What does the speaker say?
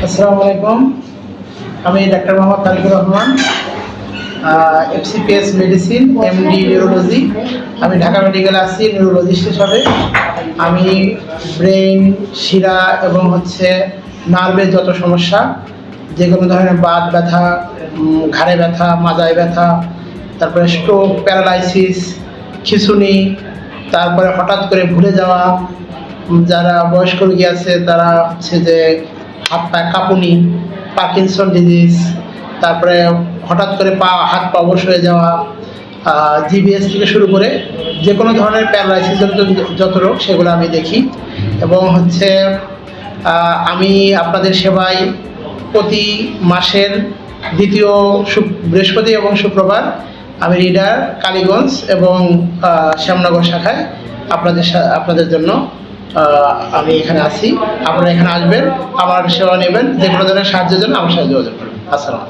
আসসালামু আলাইকুম। আমি doctor Mohammad Tarikur Rahman, FCPS medicine, MD neurology. আমি ঢাকা মেডিকেলে আছি নিউরোলজিস্ট হিসাবে। আমি ব্রেন, শিরা এবং নার্ভের যত সমস্যা, যে কোনো ধরনের বাত ব্যথা, ঘাড়ে ব্যথা, মাজায় ব্যথা, তারপরে স্ট্রোক, প্যারালাইসিস, খিঁচুনি, তারপরে হঠাৎ করে ভুলে যাওয়া, যারা বয়স্ক রোগী আছে তারা যে হাত পায়ে কাঁপুনি, পার্কিনসন ডিজিজ, তারপরে হঠাৎ করে হাত পা অবশ হয়ে যাওয়া, জিবিএস থেকে শুরু করে যে কোনো ধরনের প্যারালাইসিস যত রোগ সেগুলো আমি দেখি। এবং আমি আপনাদের সেবায় প্রতি মাসের দ্বিতীয় বৃহস্পতি এবং শুক্রবার আমি রিডার, কালীগঞ্জ এবং শ্যামনগর শাখায় আপনাদের জন্য আমি এখানে আছি। আপনারা এখানে আসবেন, আমার সেবা নেবেন, যে কোনো ধরনের সাহায্যের জন্য আমার সাথে যোগাযোগ করবেন। আসসালাম।